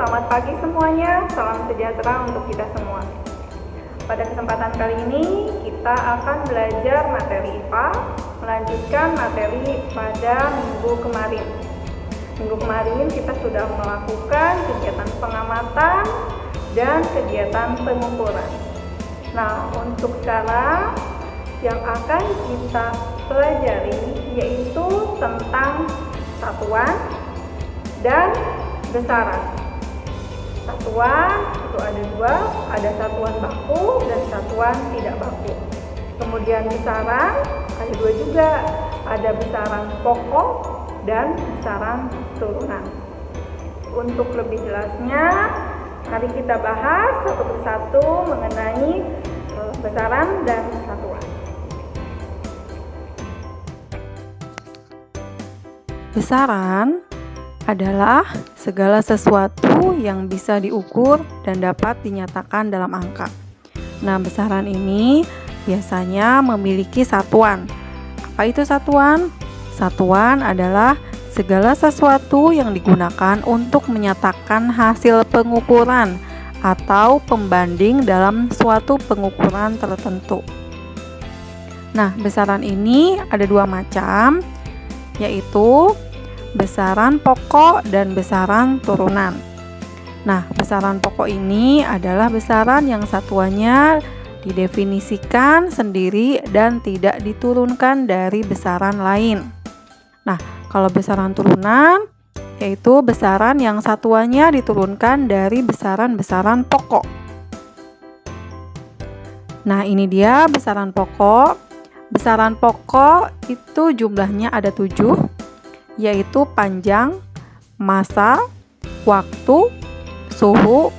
selamat pagi semuanya, salam sejahtera untuk kita semua. Pada kesempatan kali ini, kita akan belajar materi IPA, melanjutkan materi pada minggu kemarin. Minggu kemarin kita sudah melakukan kegiatan pengamatan dan kegiatan pengukuran. Nah, untuk sekarang yang akan kita pelajari yaitu tentang satuan dan besaran. Satuan itu ada dua, ada satuan baku dan satuan tidak baku. Kemudian besaran ada dua juga, ada besaran pokok dan besaran turunan. Untuk lebih jelasnya, mari kita bahas satu persatu mengenai besaran dan satuan. Besaran adalah segala sesuatu yang bisa diukur dan dapat dinyatakan dalam angka. Nah, besaran ini biasanya memiliki satuan. Apa itu satuan? Satuan adalah segala sesuatu yang digunakan untuk menyatakan hasil pengukuran atau pembanding dalam suatu pengukuran tertentu. Nah, besaran ini ada dua macam, yaitu besaran pokok dan besaran turunan. Nah, besaran pokok ini adalah besaran yang satuannya didefinisikan sendiri dan tidak diturunkan dari besaran lain. Nah, kalau besaran turunan yaitu besaran yang satuannya diturunkan dari besaran-besaran pokok. Nah, ini dia besaran pokok. Besaran pokok itu jumlahnya ada 7, yaitu panjang, massa, waktu, suhu,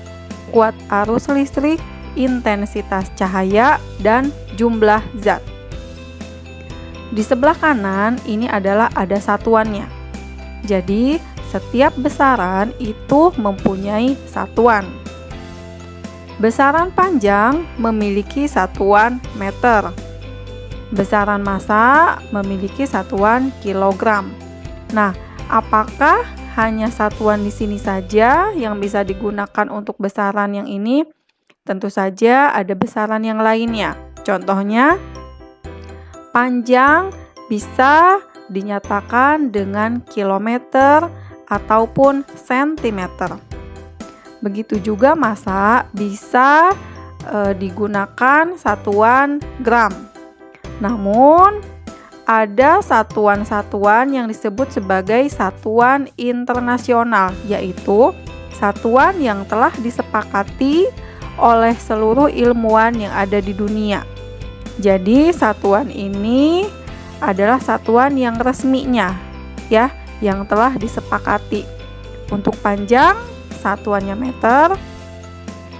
kuat arus listrik, intensitas cahaya, dan jumlah zat. Di sebelah kanan ini adalah ada satuannya. Jadi, setiap besaran itu mempunyai satuan. Besaran panjang memiliki satuan meter. Besaran massa memiliki satuan kilogram. Nah, apakah hanya satuan di sini saja yang bisa digunakan untuk besaran yang ini? Tentu saja ada besaran yang lainnya. Contohnya, panjang bisa dinyatakan dengan kilometer ataupun sentimeter. Begitu juga massa bisa digunakan satuan gram. Namun, ada satuan-satuan yang disebut sebagai satuan internasional, yaitu satuan yang telah disepakati oleh seluruh ilmuwan yang ada di dunia. Jadi, satuan ini adalah satuan yang resminya, ya, yang telah disepakati. Untuk panjang, satuannya meter.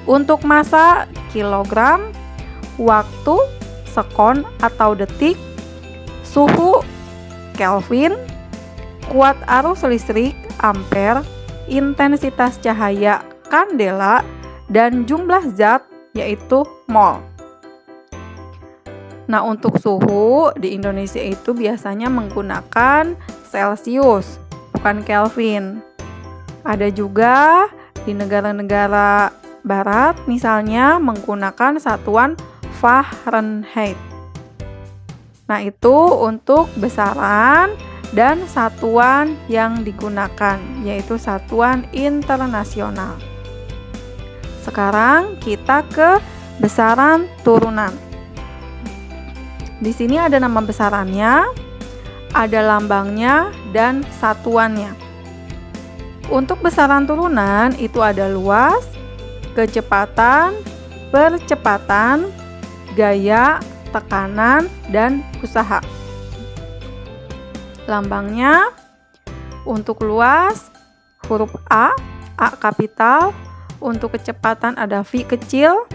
Untuk massa, kilogram. Waktu, sekon atau detik. Suhu, Kelvin. Kuat arus listrik, ampere. Intensitas cahaya, kandela. Dan jumlah zat, yaitu mol. Nah, untuk suhu di Indonesia itu biasanya menggunakan Celsius, bukan Kelvin. Ada juga di negara-negara barat misalnya menggunakan satuan Fahrenheit. Nah, itu untuk besaran dan satuan yang digunakan, yaitu satuan internasional. Sekarang kita ke besaran turunan. Di sini ada nama besarannya, ada lambangnya, dan satuannya. Untuk besaran turunan itu ada luas, kecepatan, percepatan, gaya, tekanan, dan usaha. Lambangnya untuk luas huruf A kapital. Untuk kecepatan ada V kecil,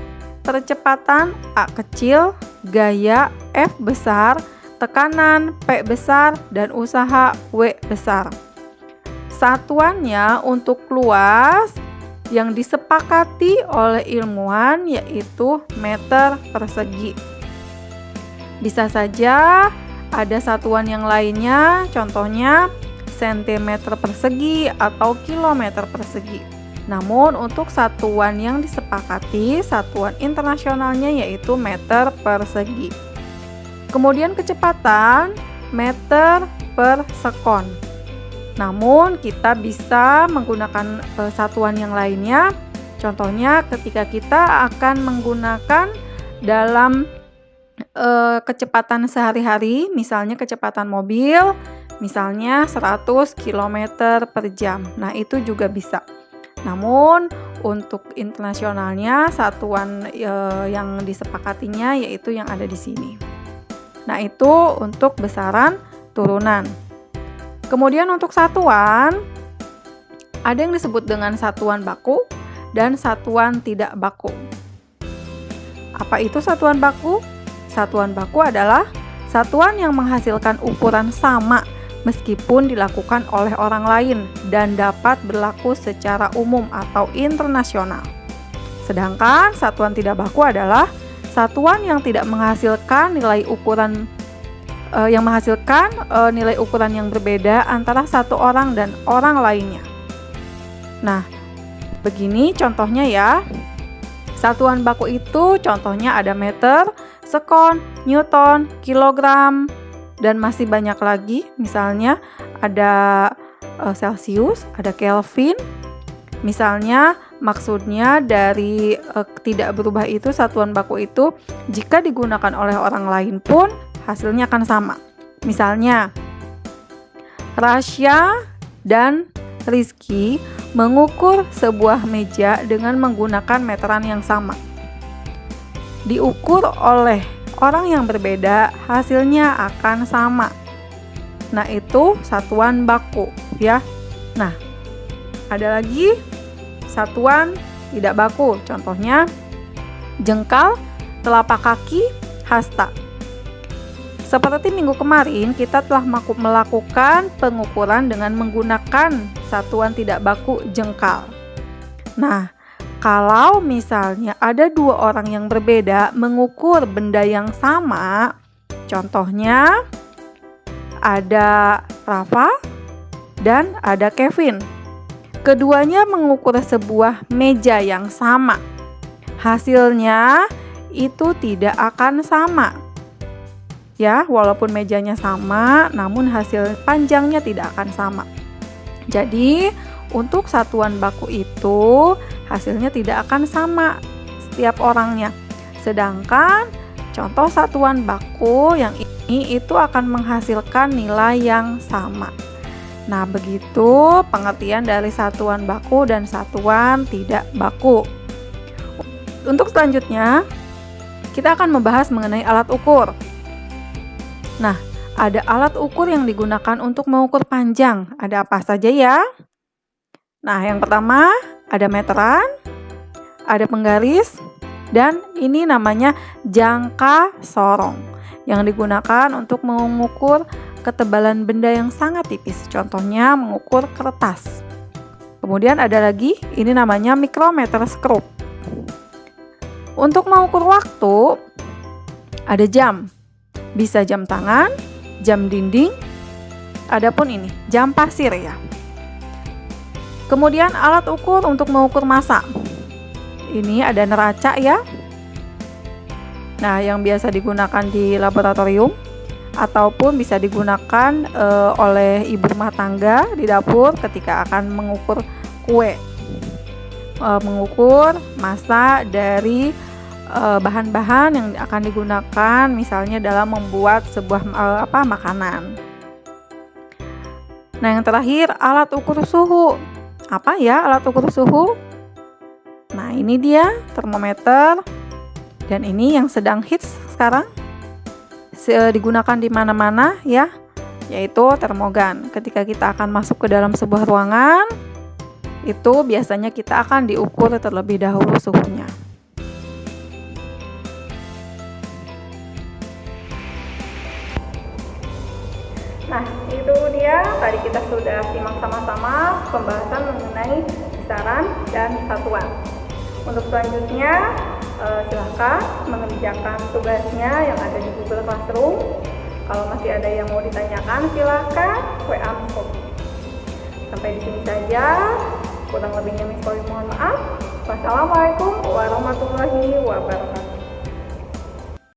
percepatan A kecil, gaya F besar, tekanan P besar, dan usaha W besar. Satuannya untuk luas yang disepakati oleh ilmuwan yaitu meter persegi. Bisa saja ada satuan yang lainnya, contohnya sentimeter persegi atau kilometer persegi. Namun untuk satuan yang disepakati, satuan internasionalnya yaitu meter persegi. Kemudian kecepatan meter per sekon. Namun kita bisa menggunakan satuan yang lainnya. Contohnya ketika kita akan menggunakan dalam kecepatan sehari-hari, misalnya kecepatan mobil, misalnya 100 km per jam. Nah, itu juga bisa. Namun untuk internasionalnya satuan yang disepakatinya yaitu yang ada di sini. Nah, itu untuk besaran turunan. Kemudian untuk satuan, ada yang disebut dengan satuan baku dan satuan tidak baku. Apa itu satuan baku? Satuan baku adalah satuan yang menghasilkan ukuran sama meskipun dilakukan oleh orang lain dan dapat berlaku secara umum atau internasional. Sedangkan satuan tidak baku adalah satuan yang tidak menghasilkan nilai ukuran nilai ukuran yang berbeda antara satu orang dan orang lainnya. Nah, begini contohnya ya. Satuan baku itu contohnya ada meter, sekon, newton, kilogram, dan masih banyak lagi. Misalnya ada Celsius, ada Kelvin. Misalnya maksudnya dari tidak berubah itu satuan baku itu jika digunakan oleh orang lain pun hasilnya akan sama. Misalnya Rasya dan Rizky mengukur sebuah meja dengan menggunakan meteran yang sama. Diukur oleh orang yang berbeda, hasilnya akan sama. Nah, itu satuan baku ya. Nah, ada lagi satuan tidak baku. Contohnya jengkal, telapak kaki, hasta. Seperti minggu kemarin, kita telah melakukan pengukuran dengan menggunakan satuan tidak baku jengkal. Nah, kalau misalnya ada dua orang yang berbeda mengukur benda yang sama, contohnya ada Rafa dan ada Kevin. Keduanya mengukur sebuah meja yang sama. Hasilnya itu tidak akan sama. Ya, walaupun mejanya sama, namun hasil panjangnya tidak akan sama. Jadi, untuk satuan baku itu hasilnya tidak akan sama setiap orangnya. Sedangkan contoh satuan baku yang ini itu akan menghasilkan nilai yang sama. Nah, begitu pengertian dari satuan baku dan satuan tidak baku. Untuk selanjutnya, kita akan membahas mengenai alat ukur. Nah, ada alat ukur yang digunakan untuk mengukur panjang. Ada apa saja ya? Nah, yang pertama ada meteran, ada penggaris, dan ini namanya jangka sorong yang digunakan untuk mengukur ketebalan benda yang sangat tipis. Contohnya mengukur kertas. Kemudian ada lagi, ini namanya mikrometer skrup. Untuk mengukur waktu, ada jam. Bisa jam tangan, jam dinding, adapun ini jam pasir ya. Kemudian alat ukur untuk mengukur massa. Ini ada neraca ya. Nah, yang biasa digunakan di laboratorium ataupun bisa digunakan oleh ibu rumah tangga di dapur ketika akan mengukur kue. Mengukur massa dari bahan-bahan yang akan digunakan misalnya dalam membuat sebuah makanan. Nah, yang terakhir alat ukur suhu. Apa ya alat ukur suhu? Nah, ini dia termometer, dan ini yang sedang hits sekarang, digunakan di mana-mana ya, yaitu termogan. Ketika kita akan masuk ke dalam sebuah ruangan, itu biasanya kita akan diukur terlebih dahulu suhunya. Nah, itu dia tadi kita sudah simak sama-sama pembahasan mengenai besaran dan satuan. Untuk selanjutnya, silahkan mengerjakan tugasnya yang ada di Google Classroom. Kalau masih ada yang mau ditanyakan, silahkan WA Info. Sampai di sini saja. Kurang lebihnya Miss Koli mohon maaf. Wassalamualaikum warahmatullahi wabarakatuh.